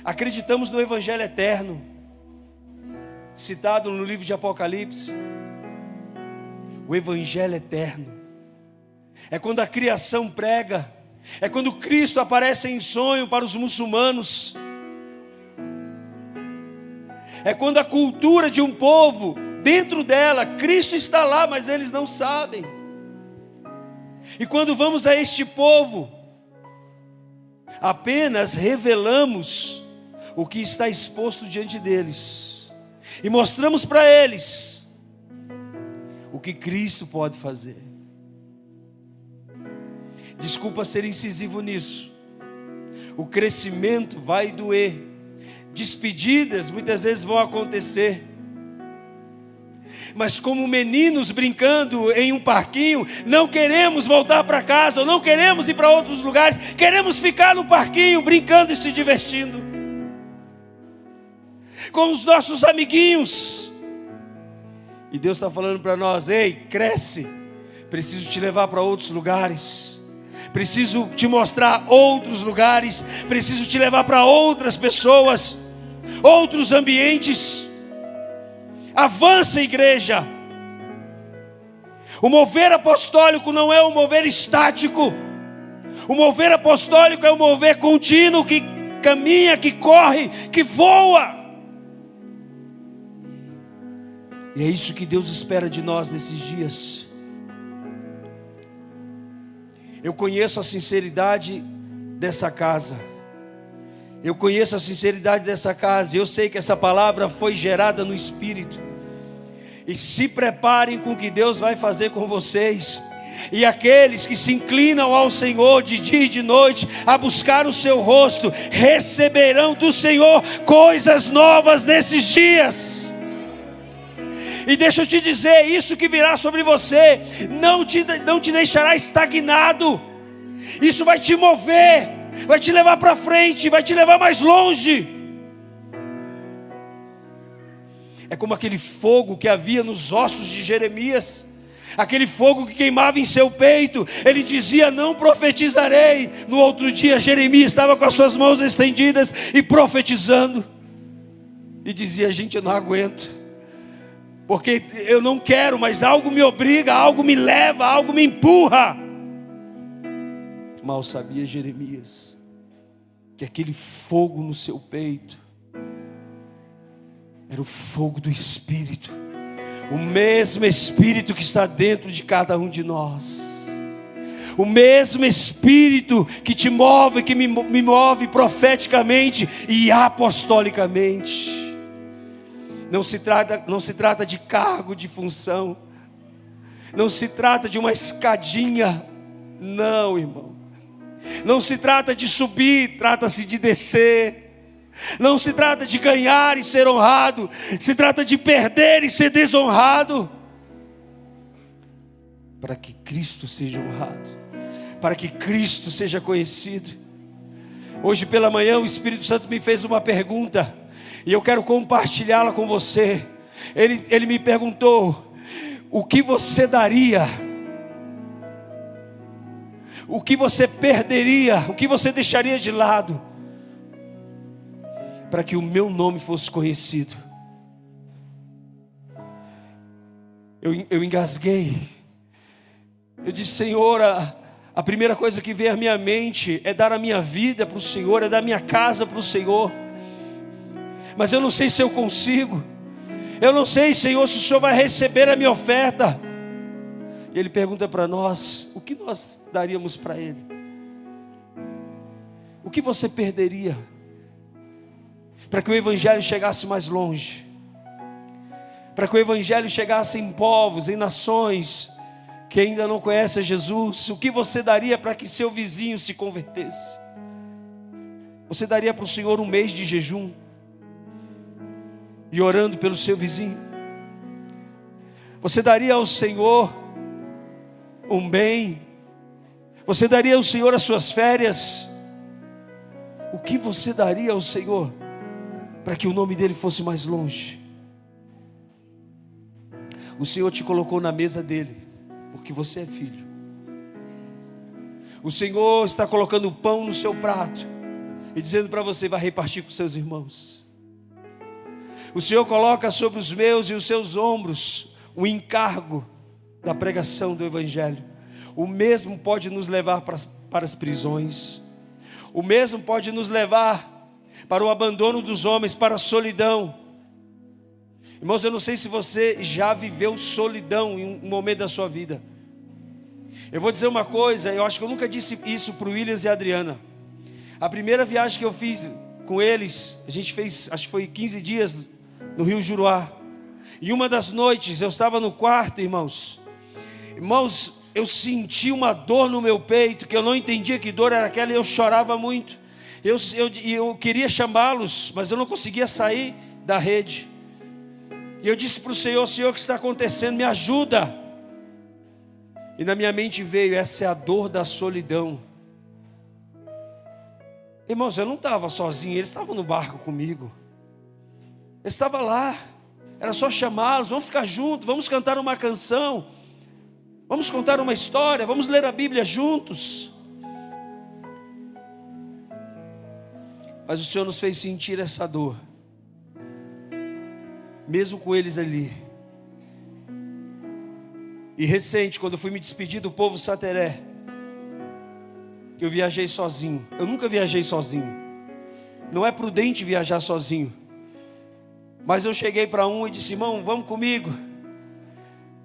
acreditamos no Evangelho eterno, citado no livro de Apocalipse. O Evangelho eterno é quando a criação prega. É quando Cristo aparece em sonho para os muçulmanos. É quando a cultura de um povo, dentro dela, Cristo está lá, mas eles não sabem. E quando vamos a este povo, apenas revelamos o que está exposto diante deles. E mostramos para eles o que Cristo pode fazer. Desculpa ser incisivo nisso. O crescimento vai doer. Despedidas muitas vezes vão acontecer. Mas como meninos brincando em um parquinho, não queremos voltar para casa, ou não queremos ir para outros lugares. Queremos ficar no parquinho brincando e se divertindo com os nossos amiguinhos. E Deus está falando para nós: ei, cresce. Preciso te levar para outros lugares. Preciso te mostrar outros lugares. Preciso te levar para outras pessoas, outros ambientes. Avança, igreja. O mover apostólico não é um mover estático. O mover apostólico é um mover contínuo, que caminha, que corre, que voa. E é isso que Deus espera de nós nesses dias. Eu conheço a sinceridade dessa casa. Eu conheço a sinceridade dessa casa. Eu sei que essa palavra foi gerada no Espírito. E se preparem com o que Deus vai fazer com vocês. E aqueles que se inclinam ao Senhor de dia e de noite, a buscar o seu rosto, receberão do Senhor coisas novas nesses dias. E deixa eu te dizer, isso que virá sobre você não te deixará estagnado. Isso vai te mover, vai te levar para frente, vai te levar mais longe. É como aquele fogo que havia nos ossos de Jeremias, aquele fogo que queimava em seu peito. Ele dizia: não profetizarei. No outro dia Jeremias estava com as suas mãos estendidas e profetizando, e dizia: gente, eu não aguento, porque eu não quero, mas algo me obriga, algo me leva, algo me empurra. Mal sabia Jeremias que aquele fogo no seu peito era o fogo do Espírito, o mesmo Espírito que está dentro de cada um de nós, o mesmo Espírito que te move, que me move profeticamente e apostolicamente. Não se trata de cargo, de função. Não se trata de uma escadinha. Não, irmão. Não se trata de subir, trata-se de descer. Não se trata de ganhar e ser honrado. Se trata de perder e ser desonrado. Para que Cristo seja honrado. Para que Cristo seja conhecido. Hoje pela manhã o Espírito Santo me fez uma pergunta. E eu quero compartilhá-la com você. Ele me perguntou: o que você daria? O que você perderia? O que você deixaria de lado? Para que o meu nome fosse conhecido. Eu engasguei. Eu disse: Senhor, a primeira coisa que veio à minha mente é dar a minha vida para o Senhor, é dar minha casa para o Senhor. Mas eu não sei se eu consigo. Eu não sei, Senhor, se o Senhor vai receber a minha oferta. E Ele pergunta para nós: o que nós daríamos para Ele? O que você perderia? Para que o Evangelho chegasse mais longe. Para que o Evangelho chegasse em povos, em nações que ainda não conhecem Jesus. O que você daria para que seu vizinho se convertesse? Você daria para o Senhor um mês de jejum? E orando pelo seu vizinho? Você daria ao Senhor um bem? Você daria ao Senhor as suas férias? O que você daria ao Senhor para que o nome dele fosse mais longe? O Senhor te colocou na mesa dele porque você é filho. O Senhor está colocando o pão no seu prato e dizendo para você: vai repartir com seus irmãos. O Senhor coloca sobre os meus e os seus ombros o encargo da pregação do Evangelho. O mesmo pode nos levar para as prisões. O mesmo pode nos levar para o abandono dos homens, para a solidão. Irmãos, eu não sei se você já viveu solidão em um momento da sua vida. Eu vou dizer uma coisa, eu acho que eu nunca disse isso para o Williams e a Adriana. A primeira viagem que eu fiz com eles, a gente fez, acho que foi 15 dias no Rio Juruá. E uma das noites eu estava no quarto, irmãos, eu senti uma dor no meu peito, que eu não entendia que dor era aquela, e eu chorava muito. Eu queria chamá-los, mas eu não conseguia sair da rede. E eu disse para o Senhor: Senhor, o que está acontecendo? Me ajuda. E na minha mente veio: essa é a dor da solidão. Irmãos, eu não estava sozinho, eles estavam no barco comigo. Eu estava lá, era só chamá-los: vamos ficar juntos, vamos cantar uma canção, vamos contar uma história, vamos ler a Bíblia juntos. Mas o Senhor nos fez sentir essa dor, mesmo com eles ali. E recente, quando eu fui me despedir do povo Sateré, eu viajei sozinho. Eu nunca viajei sozinho. Não é prudente viajar sozinho. Mas eu cheguei para um e disse: irmão, vamos comigo.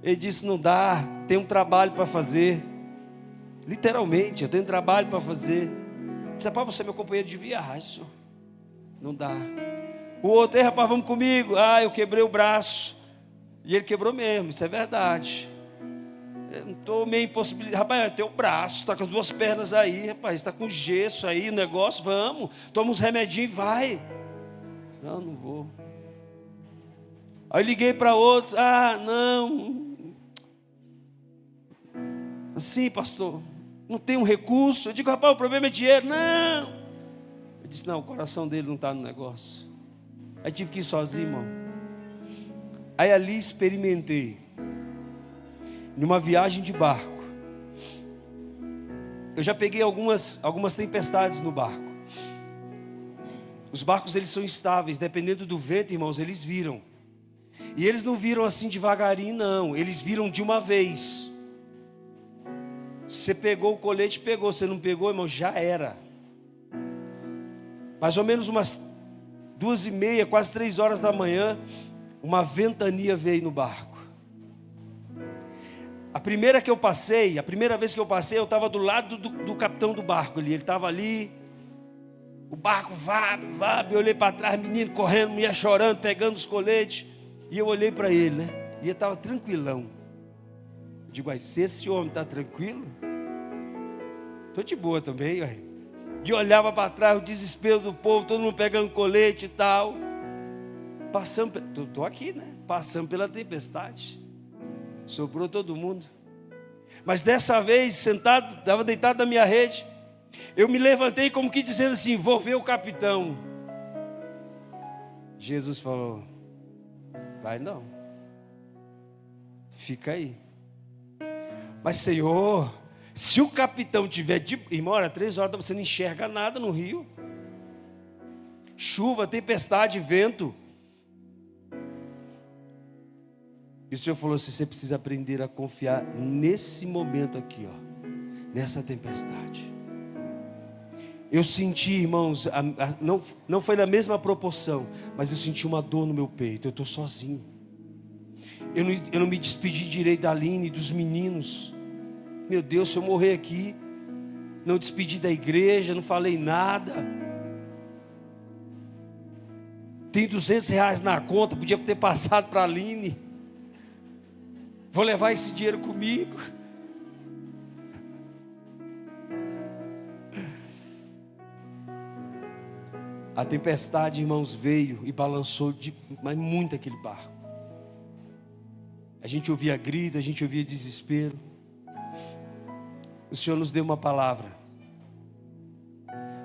Ele disse: não dá, tem um trabalho para fazer. Literalmente, eu tenho um trabalho para fazer. Eu disse: rapaz, você é meu companheiro de viagem, senhor. Não dá. O outro: ei, rapaz, vamos comigo. Eu quebrei o braço. E ele quebrou mesmo, isso é verdade. Eu não estou meio impossibilitado. Rapaz, teu braço, está com as duas pernas aí, rapaz, está com gesso aí, o negócio, vamos, toma uns remedinhos e vai. Não vou. Aí liguei para outro: não. Assim, pastor, não tem um recurso. Eu digo: rapaz, o problema é dinheiro. Não. Eu disse: não, o coração dele não está no negócio. Aí tive que ir sozinho, irmão. Aí ali experimentei, numa viagem de barco. Eu já peguei algumas tempestades no barco. Os barcos, eles são instáveis, dependendo do vento, irmãos, eles viram. E eles não viram assim devagarinho, não. Eles viram de uma vez. Você pegou o colete, pegou. Você não pegou, irmão, já era. Mais ou menos umas 2:30, quase 3 horas da manhã, uma ventania veio no barco. A primeira vez que eu passei, eu estava do lado do capitão do barco ali. Ele estava ali. O barco, vabe. Eu olhei para trás, menino correndo, mulher chorando, pegando os coletes. E eu olhei para ele, né? E ele estava tranquilão. Eu digo, mas se esse homem está tranquilo, estou de boa também, ué. E olhava para trás, o desespero do povo, todo mundo pegando colete e tal. Passamos, estou aqui, né? Passamos pela tempestade. Sobrou todo mundo. Mas dessa vez, sentado, estava deitado na minha rede, eu me levantei como que dizendo assim, vou ver o capitão. Jesus falou, vai não, fica aí. Mas Senhor, se o capitão tiver irmão, era 3 horas, você não enxerga nada no rio. Chuva, tempestade, vento. E o Senhor falou assim, você precisa aprender a confiar nesse momento aqui, ó, nessa tempestade. Eu senti, irmãos, não foi na mesma proporção, mas eu senti uma dor no meu peito. Eu estou sozinho. Eu não me despedi direito da Aline e dos meninos. Meu Deus, se eu morrer aqui, não despedi da igreja, não falei nada. Tem R$200 na conta, podia ter passado para a Aline. Vou levar esse dinheiro comigo. A tempestade, irmãos, veio e balançou mas muito aquele barco. A gente ouvia grito, a gente ouvia desespero. O Senhor nos deu uma palavra.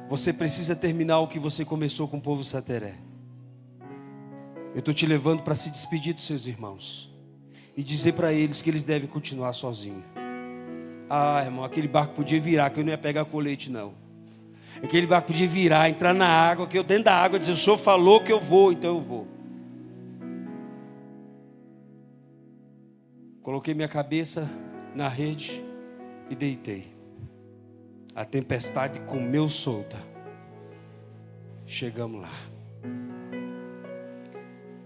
Você precisa terminar o que você começou com o povo Sateré. Eu estou te levando para se despedir dos seus irmãos e dizer para eles que eles devem continuar sozinhos. Ah, irmão, aquele barco podia virar, que eu não ia pegar colete não. Aquele barco podia virar, entrar na água, que eu dentro da água dizer, o Senhor falou que eu vou, então eu vou. Coloquei minha cabeça na rede e deitei. A tempestade comeu solta. Chegamos lá.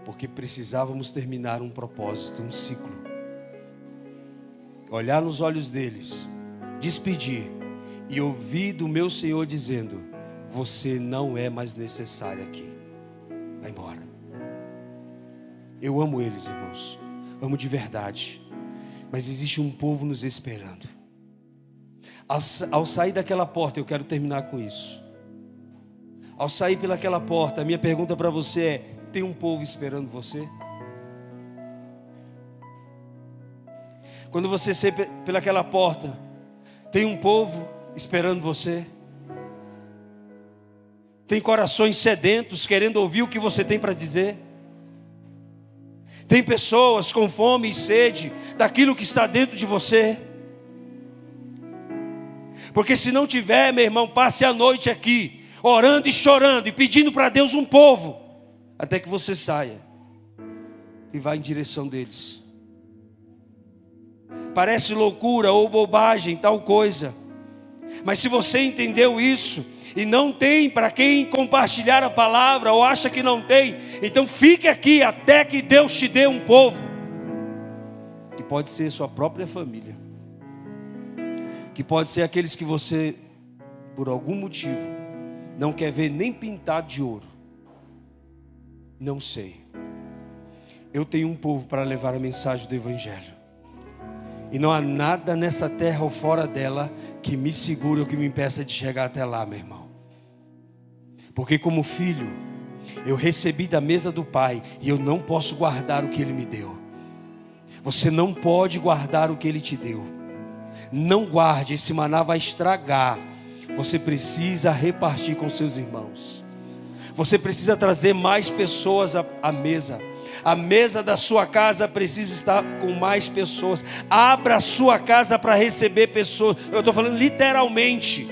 Porque precisávamos terminar um propósito, um ciclo. Olhar nos olhos deles, despedir e ouvir do meu Senhor dizendo, você não é mais necessário aqui. Vai embora. Eu amo eles, irmãos. Amo de verdade. Mas existe um povo nos esperando. Ao sair daquela porta, eu quero terminar com isso. Ao sair pelaquela porta, a minha pergunta para você é, tem um povo esperando você? Quando você sair pelaquela porta, tem um povo esperando você? Tem corações sedentos querendo ouvir o que você tem para dizer? Tem pessoas com fome e sede daquilo que está dentro de você? Porque se não tiver, meu irmão, passe a noite aqui, orando e chorando e pedindo para Deus um povo, até que você saia e vá em direção deles. Parece loucura ou bobagem, tal coisa, mas se você entendeu isso e não tem para quem compartilhar a palavra, ou acha que não tem, então fique aqui até que Deus te dê um povo, que pode ser sua própria família, que pode ser aqueles que você, por algum motivo, não quer ver nem pintado de ouro. Não sei. Eu tenho um povo para levar a mensagem do Evangelho. E não há nada nessa terra ou fora dela que me segure ou que me impeça de chegar até lá, meu irmão. Porque como filho, eu recebi da mesa do Pai e eu não posso guardar o que Ele me deu. Você não pode guardar o que Ele te deu. Não guarde, esse maná vai estragar. Você precisa repartir com seus irmãos. Você precisa trazer mais pessoas à mesa. A mesa da sua casa precisa estar com mais pessoas. Abra a sua casa para receber pessoas. Eu estou falando literalmente.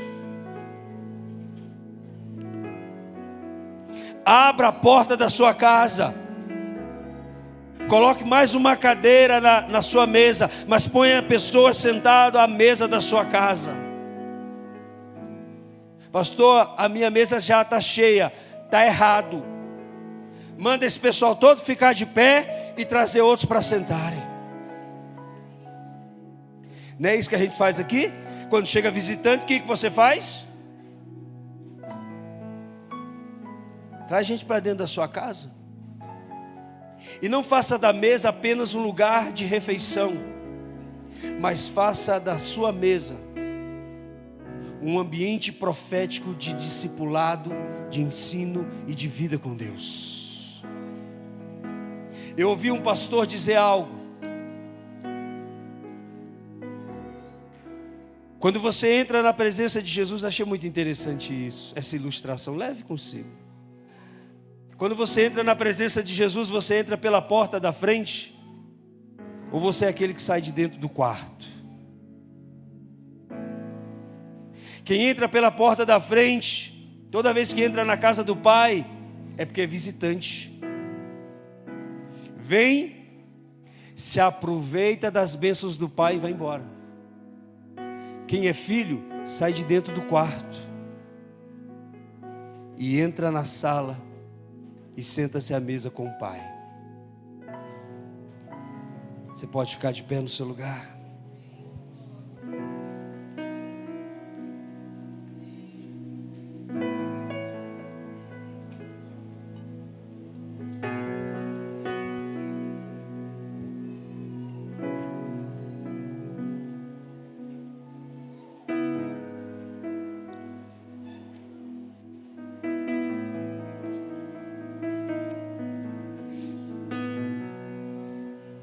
Abra a porta da sua casa. Coloque mais uma cadeira na sua mesa, mas ponha pessoas sentadas à mesa da sua casa. Pastor, a minha mesa já está cheia. Está errado. Manda esse pessoal todo ficar de pé e trazer outros para sentarem. Não é isso que a gente faz aqui? Quando chega visitante, o que você faz? Traz gente para dentro da sua casa. E não faça da mesa apenas um lugar de refeição, mas faça da sua mesa um ambiente profético de discipulado, de ensino e de vida com Deus. Eu ouvi um pastor dizer algo: quando você entra na presença de Jesus, achei muito interessante isso, essa ilustração, leve consigo. Quando você entra na presença de Jesus, você entra pela porta da frente, ou você é aquele que sai de dentro do quarto? Quem entra pela porta da frente, toda vez que entra na casa do Pai, é porque é visitante. Vem, se aproveita das bênçãos do Pai e vai embora. Quem é filho, sai de dentro do quarto e entra na sala e senta-se à mesa com o Pai. Você pode ficar de pé no seu lugar.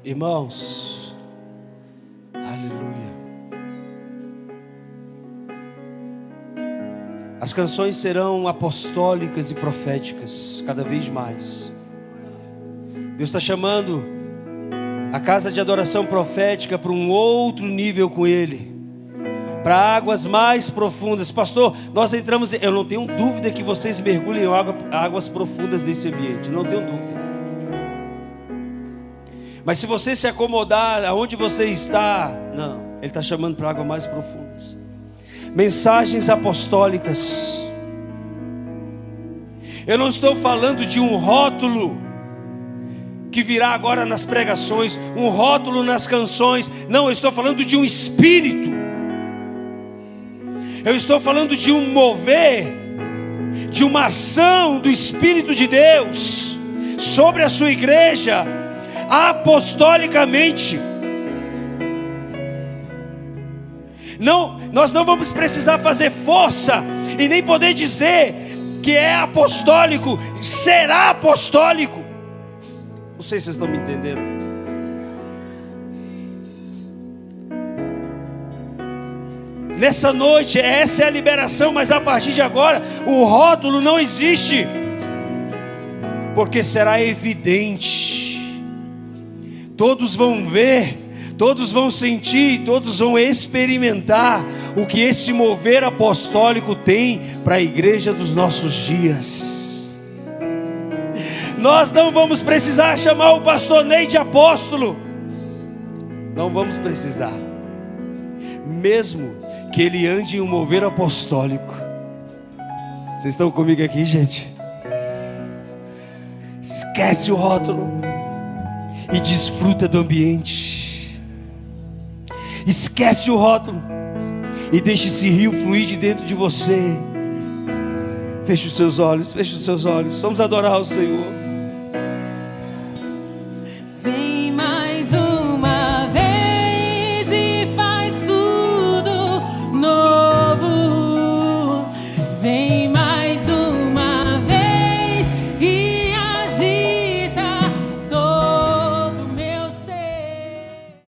Irmãos, aleluia. As canções serão apostólicas e proféticas cada vez mais. Deus está chamando a casa de adoração profética para um outro nível com Ele, para águas mais profundas. Pastor, nós entramos, eu não tenho dúvida que vocês mergulhem em águas profundas nesse ambiente, não tenho dúvida. Mas se você se acomodar aonde você está, não, Ele está chamando para águas mais profundas. Mensagens apostólicas. Eu não estou falando de um rótulo que virá agora nas pregações, um rótulo nas canções. Não, eu estou falando de um espírito. Eu estou falando de um mover, de uma ação do Espírito de Deus sobre a sua igreja, apostolicamente. Não, nós não vamos precisar fazer força e nem poder dizer que é apostólico, será apostólico. Não sei se vocês estão me entendendo. Nessa noite, essa é a liberação, mas a partir de agora, o rótulo não existe, porque será evidente. Todos vão ver, todos vão sentir, todos vão experimentar o que esse mover apostólico tem para a igreja dos nossos dias. Nós não vamos precisar chamar o pastor Ney de apóstolo, não vamos precisar, mesmo que ele ande em um mover apostólico. Vocês estão comigo aqui, gente? Esquece o rótulo e desfruta do ambiente. Esquece o rótulo e deixe esse rio fluir de dentro de você. Feche os seus olhos, feche os seus olhos. Vamos adorar o Senhor.